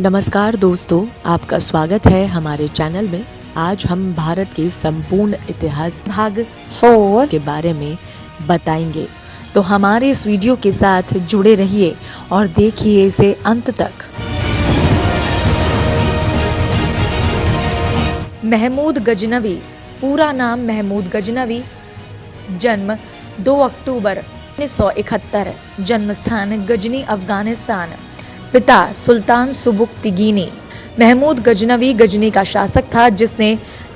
नमस्कार दोस्तों, आपका स्वागत है हमारे चैनल में। आज हम भारत के संपूर्ण इतिहास भाग 4 के बारे में बताएंगे, तो हमारे इस वीडियो के साथ जुड़े रहिए और देखिए इसे अंत तक। महमूद गजनवी, पूरा नाम महमूद गजनवी, जन्म 2 अक्टूबर 1971, जन्म स्थान गजनी, अफगानिस्तान। पिता सुल्तान सुबुक्तिगीनी। महमूद गजनवी गजनी का शासक था जिसने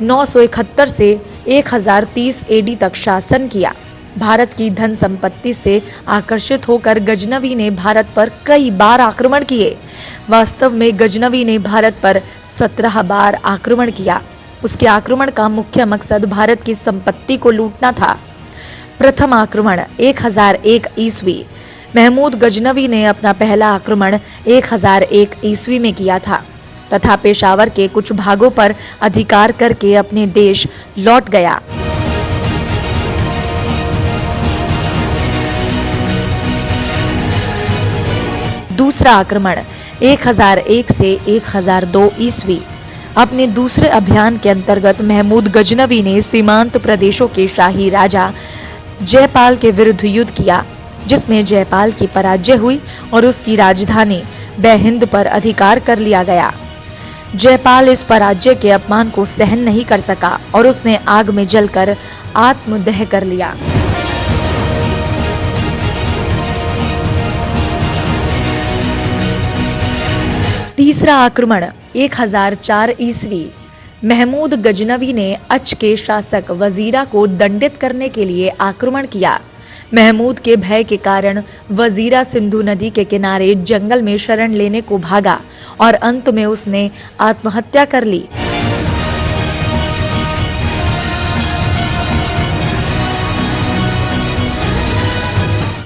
971 से 1030 एडी तक शासन किया। भारत की धन संपत्ति से आकर्षित होकर गजनवी ने भारत पर कई बार आक्रमण किए। वास्तव में गजनवी ने भारत पर 17 बार आक्रमण किया। उसके आक्रमण का मुख्य मकसद भारत की संपत्ति को लूटना था। प्रथम आक्रमण 1001 ईस्वी। महमूद गजनवी ने अपना पहला आक्रमण 1001 ईस्वी में किया था तथा पेशावर के कुछ भागों पर अधिकार करके अपने देश लौट गया। दूसरा आक्रमण 1001 से 1002 ईस्वी। अपने दूसरे अभियान के अंतर्गत महमूद गजनवी ने सीमांत प्रदेशों के शाही राजा जयपाल के विरुद्ध युद्ध किया, जिसमें जयपाल की पराजय हुई और उसकी राजधानी बेहिंद पर अधिकार कर लिया गया। जयपाल इस पराजय के अपमान को सहन नहीं कर सका और उसने आग में जलकर आत्मदह कर लिया। तीसरा आक्रमण 1004 ईस्वी। महमूद गजनवी ने अच के शासक वजीरा को दंडित करने के लिए आक्रमण किया। महमूद के भय के कारण वजीरा सिंधु नदी के किनारे जंगल में शरण लेने को भागा और अंत में उसने आत्महत्या कर ली।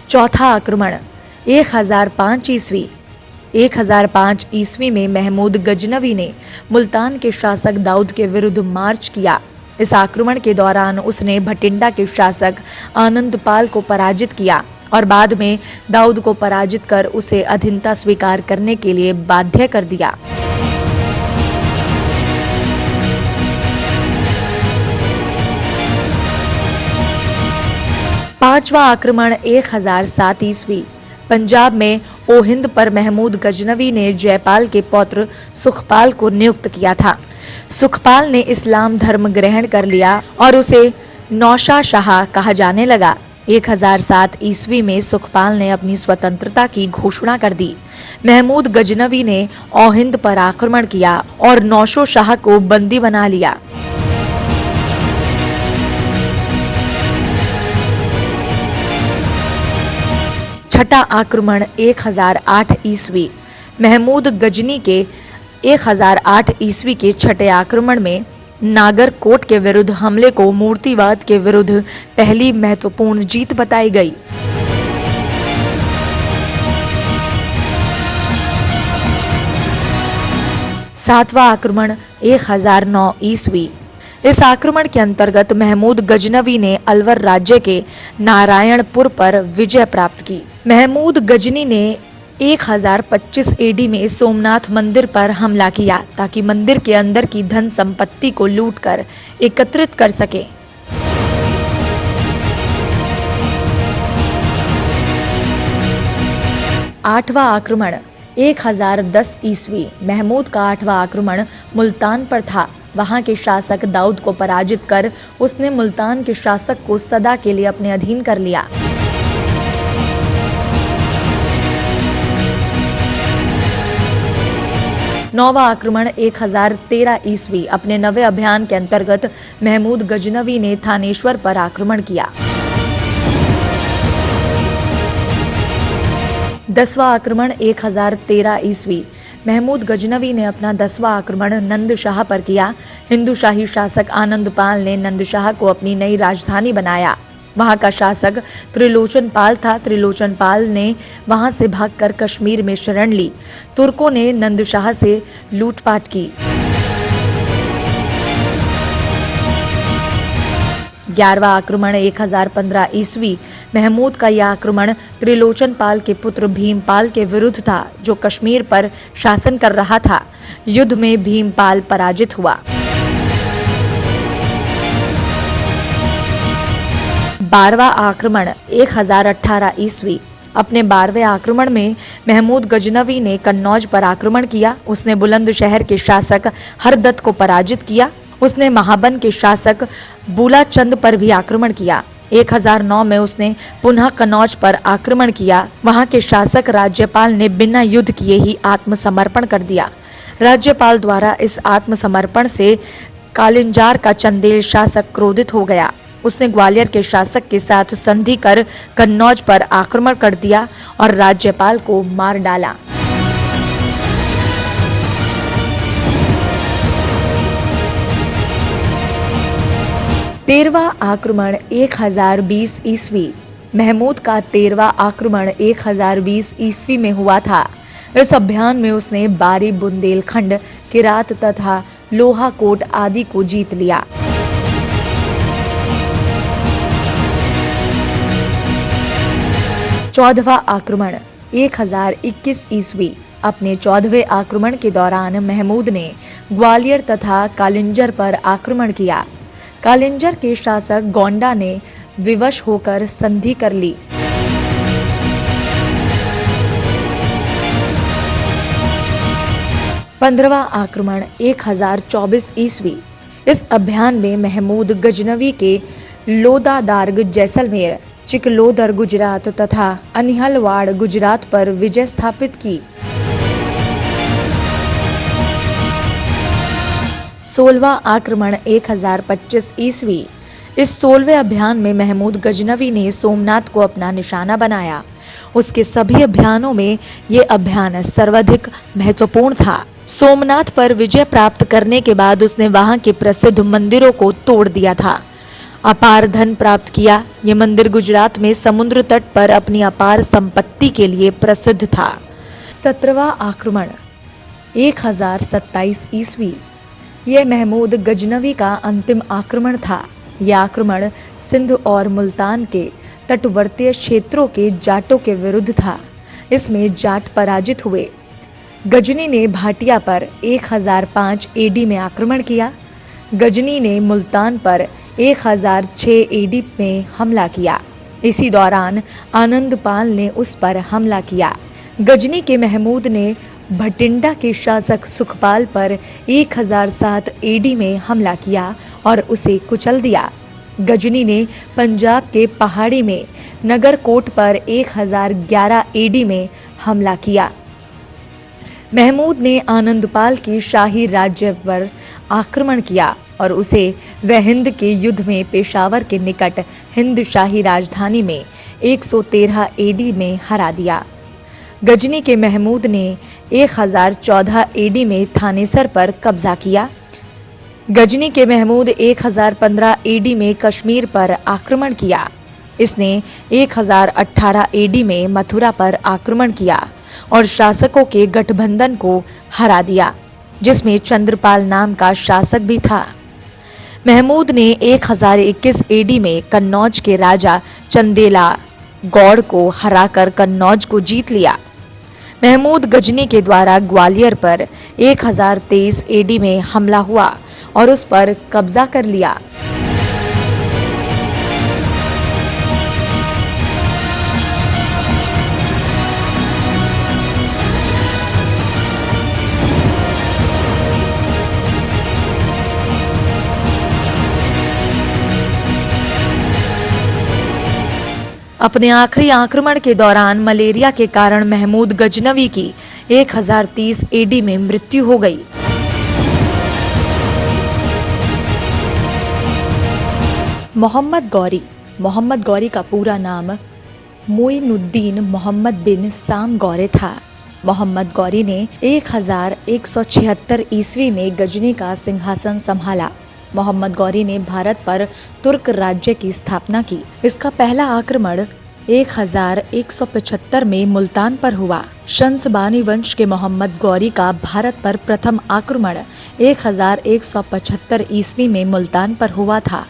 चौथा आक्रमण 1005 ईस्वी। 1005 ईस्वी में महमूद गजनवी ने मुल्तान के शासक दाऊद के विरुद्ध मार्च किया। इस आक्रमण के दौरान उसने भटिंडा के शासक आनंदपाल को पराजित किया और बाद में दाऊद को पराजित कर उसे अधीनता स्वीकार करने के लिए बाध्य कर दिया। पांचवा आक्रमण 1007 ईस्वी। पंजाब में ओहिंद पर महमूद गजनवी ने जयपाल के पौत्र सुखपाल को नियुक्त किया था। सुखपाल ने इस्लाम धर्म ग्रहण कर लिया और उसे नौशा शाह कहा जाने लगा। 1007 ईस्वी में सुखपाल ने अपनी स्वतंत्रता की घोषणा कर दी। महमूद गजनवी ने ओहिंद पर आक्रमण किया और नौशो शाह को बंदी बना लिया। छठा आक्रमण 1008 ईस्वी। महमूद गजनी के 1008 ईस्वी के छठे आक्रमण में नागरकोट के विरुद्ध हमले को मूर्तिवाद के विरुद्ध पहली महत्वपूर्ण जीत बताई गई। सातवां आक्रमण 1009 ईस्वी। इस आक्रमण के अंतर्गत महमूद गजनवी ने अलवर राज्य के नारायणपुर पर विजय प्राप्त की। महमूद गजनी ने 1025 एडी में सोमनाथ मंदिर पर हमला किया ताकि मंदिर के अंदर की धन संपत्ति को लूटकर एकत्रित कर सके। आठवां आक्रमण 1010 ईस्वी। महमूद का आठवां आक्रमण मुल्तान पर था। वहां के शासक दाऊद को पराजित कर उसने मुल्तान के शासक को सदा के लिए अपने अधीन कर लिया। नौवां आक्रमण 1013 ईस्वी। अपने नवे अभियान के अंतर्गत महमूद गजनवी ने थानेश्वर पर आक्रमण किया। 10वां आक्रमण 1013 ईस्वी। महमूद गजनवी ने अपना 10वां आक्रमण नंदशाह पर किया। हिंदू शाही शासक आनंदपाल ने नंदशाह को अपनी नई राजधानी बनाया। वहां का शासक त्रिलोचन पाल था। त्रिलोचन पाल ने वहां से भागकर कश्मीर में शरण ली। तुर्कों ने नंदशाह से लूटपाट की। 11वां आक्रमण 1015 ईस्वी। महमूद का यह आक्रमण त्रिलोचन पाल के पुत्र भीमपाल के विरुद्ध था, जो कश्मीर पर शासन कर रहा था। युद्ध में भीमपाल पराजित हुआ। 12वां आक्रमण 1018 ईस्वी। अपने 12वें आक्रमण में महमूद गजनवी ने कन्नौज पर आक्रमण किया। उसने बुलंदशहर के शासक हरदत्त को पराजित किया। उसने महाबन के शासक बुलाचंद पर भी आक्रमण किया। 1009 में उसने पुनः कन्नौज पर आक्रमण किया। वहां के शासक राज्यपाल ने बिना युद्ध किए ही आत्मसमर्पण कर दिया। राज्यपाल द्वारा इस आत्मसमर्पण से कालिंजार का चंदेल शासक क्रोधित हो गया। उसने ग्वालियर के शासक के साथ संधि कर कन्नौज पर आक्रमण कर दिया और राज्यपाल को मार डाला। तेरहवां आक्रमण 1020 ईस्वी। महमूद का 13वां आक्रमण 1020 ईस्वी में हुआ था। इस अभियान में उसने बारी, बुंदेलखंड, किरात तथा लोहाकोट आदि को जीत लिया। 14वां आक्रमण 1021 ईस्वी। अपने 14वें आक्रमण के दौरान महमूद ने ग्वालियर तथा कालिंजर पर आक्रमण किया। कालिंजर के शासक गोंडा ने विवश होकर संधि कर ली। 15वां आक्रमण 1024 ईस्वी। इस अभियान में महमूद गजनवी के लोदादार्ग, जैसलमेर, चिकलोदर गुजरात तथा अनिहलवाड़ गुजरात पर विजय स्थापित की। 16वां आक्रमण 1025 ईस्वी। इस 16वें अभियान में महमूद गजनवी ने सोमनाथ को अपना निशाना बनाया। उसके सभी अभियानों में ये अभियान सर्वाधिक महत्वपूर्ण था। सोमनाथ पर विजय प्राप्त करने के बाद उसने वहां के प्रसिद्ध मंदिरों को तोड़ दिया था, अपार धन प्राप्त किया। ये मंदिर गुजरात में समुद्र तट पर अपनी अपार संपत्ति के लिए प्रसिद्ध था। 17वां आक्रमण 1027 ईस्वी। यह महमूद गजनवी का अंतिम आक्रमण था। यह आक्रमण सिंध और मुल्तान के तटवर्तीय क्षेत्रों के जाटों के विरुद्ध था। इसमें जाट पराजित हुए। गजनी ने भाटिया पर 1005 एडी में आक्रमण किया। गजनी ने मुल्तान पर 1006 एडी में हमला किया। इसी दौरान आनंदपाल ने उस पर हमला किया। गजनी के महमूद ने भटिंडा के शासक सुखपाल पर 1007 एडी में हमला किया और उसे कुचल दिया। गजनी ने पंजाब के पहाड़ी में नगरकोट पर 1011 एडी में हमला किया। महमूद ने आनंदपाल के शाही राज्य पर आक्रमण किया और उसे वह हिंद के युद्ध में पेशावर के निकट हिंद शाही राजधानी में 113 एडी में हरा दिया। गजनी के महमूद ने 1014 एडी में थानेसर पर कब्जा किया। गजनी के महमूद 1015 एडी में कश्मीर पर आक्रमण किया। इसने 1018 एडी में मथुरा पर आक्रमण किया और शासकों के गठबंधन को हरा दिया, जिसमें चंद्रपाल नाम का शासक भी था। महमूद ने 1021 एडी में कन्नौज के राजा चंदेला गौड़ को हराकर कन्नौज को जीत लिया। महमूद गजनी के द्वारा ग्वालियर पर 1023 एडी में हमला हुआ और उस पर कब्जा कर लिया। अपने आखिरी आक्रमण के दौरान मलेरिया के कारण महमूद गजनवी की 1030 एडी में मृत्यु हो गई। मोहम्मद गौरी का पूरा नाम मोइनुद्दीन मोहम्मद बिन साम गौरे था। मोहम्मद गौरी ने 1176 ईस्वी में गजनी का सिंहासन संभाला। मोहम्मद गौरी ने भारत पर तुर्क राज्य की स्थापना की। इसका पहला आक्रमण 1175 में मुल्तान पर हुआ। शंसबानी वंश के मोहम्मद गौरी का भारत पर प्रथम आक्रमण 1175 ईस्वी में मुल्तान पर हुआ था।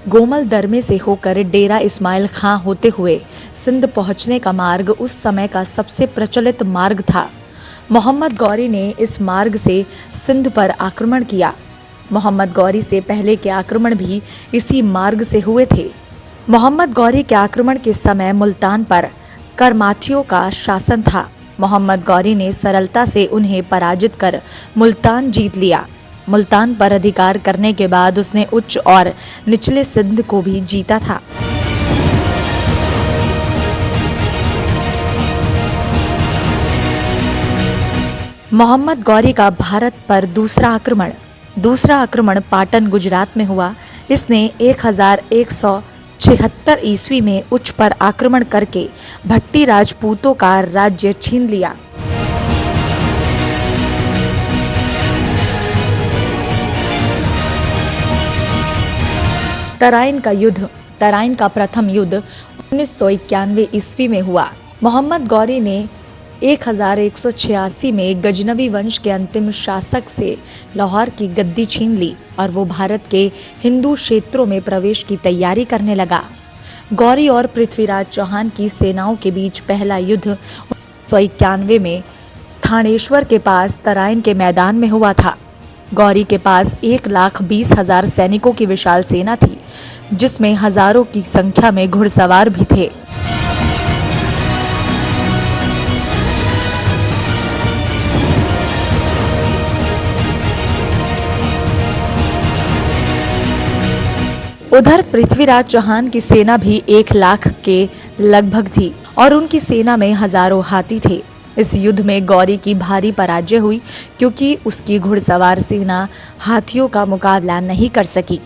गोमल दरमे से होकर डेरा इस्माइल खां होते हुए सिंध पहुंचने का मार्ग उस समय का सबसे प्रचलित मार्ग था। मोहम्मद गौरी ने इस मार्ग से सिंध पर आक्रमण किया। मोहम्मद गौरी से पहले के आक्रमण भी इसी मार्ग से हुए थे। मोहम्मद गौरी के आक्रमण के समय मुल्तान पर करमाथियों का शासन था। मोहम्मद गौरी ने सरलता से उन्हें पराजित कर मुल्तान जीत लिया। मुल्तान पर अधिकार करने के बाद उसने उच्च और निचले सिंध को भी जीता था। मोहम्मद गौरी का भारत पर दूसरा आक्रमण पाटन गुजरात में हुआ। इसने 1176 ईस्वी में उच्च पर आक्रमण करके भट्टी राजपूतों का राज्य छीन लिया। तराइन का प्रथम युद्ध 1991 ईस्वी में हुआ। मोहम्मद गौरी ने 1186 में गजनवी वंश के अंतिम शासक से लाहौर की गद्दी छीन ली और वो भारत के हिंदू क्षेत्रों में प्रवेश की तैयारी करने लगा। गौरी और पृथ्वीराज चौहान की सेनाओं के बीच पहला युद्ध 1991 में थानेश्वर के पास तराइन के मैदान में हुआ था। गौरी के पास 1,20,000 सैनिकों की विशाल सेना थी, जिसमें हजारों की संख्या में घुड़सवार भी थे। उधर पृथ्वीराज चौहान की सेना भी 1 लाख के लगभग थी और उनकी सेना में हजारों हाथी थे। इस युद्ध में गौरी की भारी पराजय हुई क्योंकि उसकी घुड़सवार सेना हाथियों का मुकाबला नहीं कर सकी।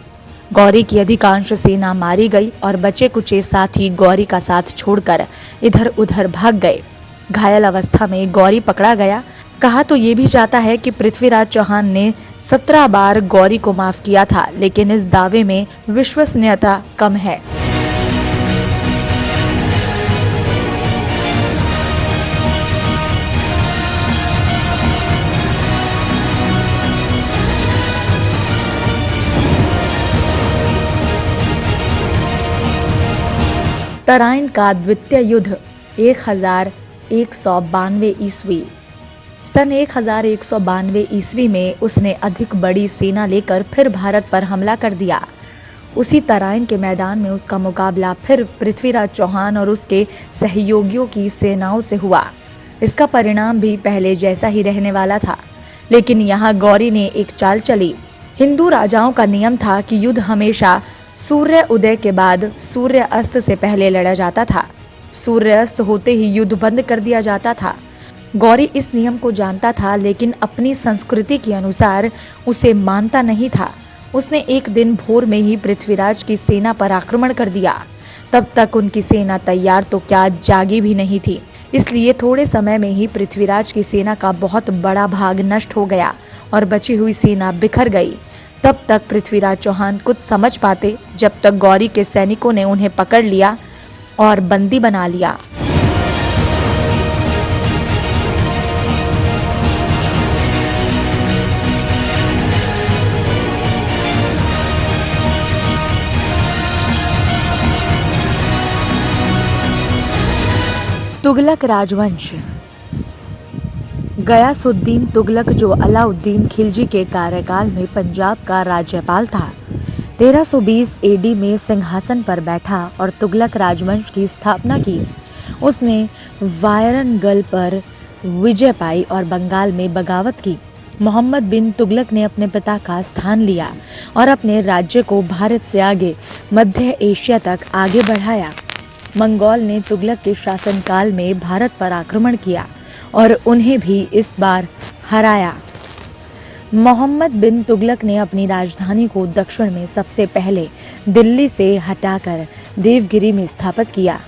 गौरी की अधिकांश सेना मारी गई और बचे कुचे साथी गौरी का साथ छोड़कर इधर उधर भाग गए। घायल अवस्था में गौरी पकड़ा गया। कहा तो ये भी जाता है कि पृथ्वीराज चौहान ने 17 बार गौरी को माफ किया था, लेकिन इस दावे में विश्वसनीयता कम है। तराइन का द्वितीय युद्ध 1192 ईस्वी। सन 1192 ईस्वी में उसने अधिक बड़ी सेना लेकर फिर भारत पर हमला कर दिया। उसी तराइन के मैदान में उसका मुकाबला फिर पृथ्वीराज चौहान और उसके सहयोगियों की सेनाओं से हुआ। इसका परिणाम भी पहले जैसा ही रहने वाला था, लेकिन यहाँ गौरी ने एक चाल चली। हिंदू राजाओं का नियम था कि युद्ध हमेशा सूर्य उदय के बाद सूर्य अस्त से पहले लड़ा जाता था। सूर्य अस्त होते ही युद्ध बंद कर दिया जाता था। गौरी इस नियम को जानता था, लेकिन अपनी संस्कृति के अनुसार उसे मानता नहीं था। उसने एक दिन भोर में ही पृथ्वीराज की सेना पर आक्रमण कर दिया। तब तक उनकी सेना तैयार तो क्या जागी भी नहीं थी, इसलिए थोड़े समय में ही पृथ्वीराज की सेना का बहुत बड़ा भाग नष्ट हो गया और बची हुई सेना बिखर गई। तब तक पृथ्वीराज चौहान कुछ समझ पाते जब तक गौरी के सैनिकों ने उन्हें पकड़ लिया और बंदी बना लिया। तुगलक राजवंश। गयासुद्दीन तुगलक, जो अलाउद्दीन खिलजी के कार्यकाल में पंजाब का राज्यपाल था, 1320 एडी में सिंहासन पर बैठा और तुगलक राजवंश की स्थापना की। उसने वायरनगल पर विजय पाई और बंगाल में बगावत की। मोहम्मद बिन तुगलक ने अपने पिता का स्थान लिया और अपने राज्य को भारत से आगे मध्य एशिया तक आगे बढ़ाया। मंगोल ने तुगलक के शासनकाल में भारत पर आक्रमण किया और उन्हें भी इस बार हराया। मोहम्मद बिन तुगलक ने अपनी राजधानी को दक्षिण में सबसे पहले दिल्ली से हटाकर देवगिरी में स्थापित किया,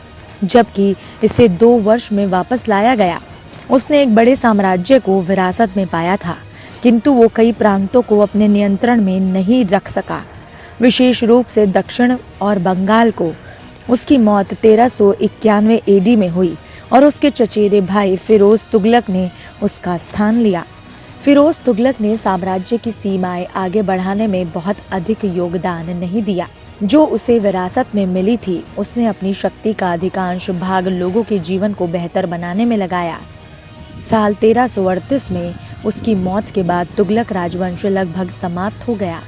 जबकि इसे 2 वर्ष में वापस लाया गया। उसने एक बड़े साम्राज्य को विरासत में पाया था, किंतु वो कई प्रांतों को अपने नियंत्रण में नहीं रख सका, विशेष रूप से दक्षिण और बंगाल को। उसकी मौत 1391 एडी में हुई और उसके चचेरे भाई फिरोज तुगलक ने उसका स्थान लिया। फिरोज तुगलक ने साम्राज्य की सीमाएं आगे बढ़ाने में बहुत अधिक योगदान नहीं दिया। जो उसे विरासत में मिली थी, उसने अपनी शक्ति का अधिकांश भाग लोगों के जीवन को बेहतर बनाने में लगाया। साल 1338 में उसकी मौत के बाद तुगलक राजवंश लगभग समाप्त हो गया।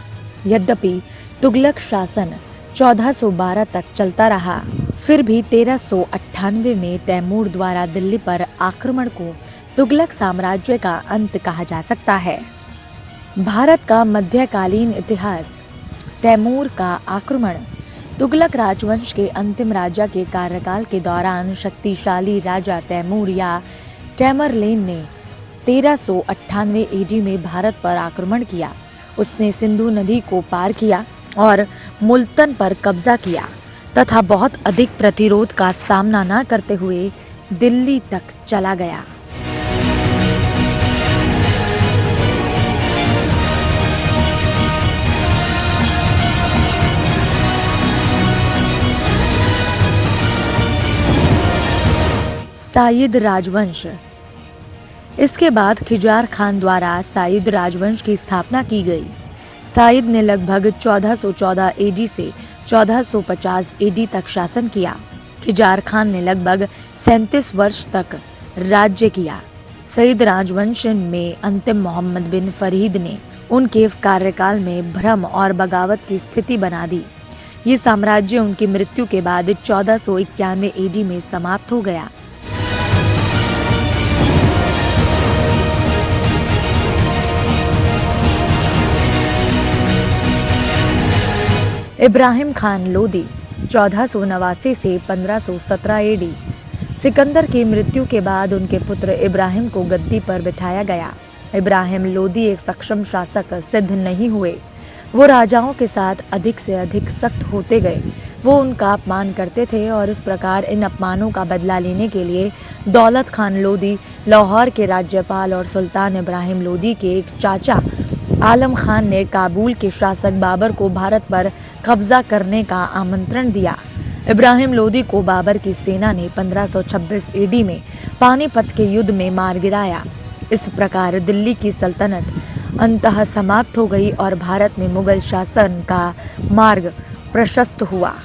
यद्यपि तुगलक शासन 1412 तक चलता रहा, फिर भी 1398 में तैमूर द्वारा दिल्ली पर आक्रमण को तुगलक साम्राज्य का अंत कहा जा सकता है। भारत का मध्यकालीन इतिहास। तैमूर का आक्रमण। तुगलक राजवंश के अंतिम राजा के कार्यकाल के दौरान शक्तिशाली राजा तैमूर या टैमरलेन ने 1398 एडी में भारत पर आक्रमण किया। उसने सिंधु नदी को पार किया और मुल्तान पर कब्जा किया तथा बहुत अधिक प्रतिरोध का सामना न करते हुए दिल्ली तक चला गया। साइद राजवंश। इसके बाद खिजार खान द्वारा साइद राजवंश की स्थापना की गई। साइद ने लगभग 1414 एडी से 1450 एडी तक शासन किया। खिजार खान ने लगभग 37 वर्ष तक राज्य किया। सईद राजवंश में अंतिम मोहम्मद बिन फरीद ने उनके कार्यकाल में भ्रम और बगावत की स्थिति बना दी। ये साम्राज्य उनकी मृत्यु के बाद 1491 एडी में समाप्त हो गया। इब्राहिम खान लोदी 1489 से 1517 एडी। सिकंदर की मृत्यु के बाद उनके पुत्र इब्राहिम को गद्दी पर बिठाया गया। इब्राहिम लोदी एक सक्षम शासक सिद्ध नहीं हुए। वो राजाओं के साथ अधिक से अधिक सख्त होते गए। वो उनका अपमान करते थे और इस प्रकार इन अपमानों का बदला लेने के लिए दौलत खान लोदी, लाहौर के राज्यपाल और सुल्तान इब्राहिम लोदी के एक चाचा आलम खान ने काबुल के शासक बाबर को भारत पर कब्जा करने का आमंत्रण दिया। इब्राहिम लोदी को बाबर की सेना ने 1526 एडी में पानीपत के युद्ध में मार गिराया। इस प्रकार दिल्ली की सल्तनत अंततः समाप्त हो गई और भारत में मुगल शासन का मार्ग प्रशस्त हुआ।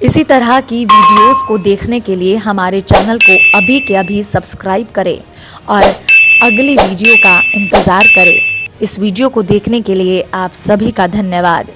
इसी तरह की वीडियोस को देखने के लिए हमारे चैनल को अभी के अभी सब्सक्राइब करें और अगली वीडियो का इंतज़ार करें। इस वीडियो को देखने के लिए आप सभी का धन्यवाद।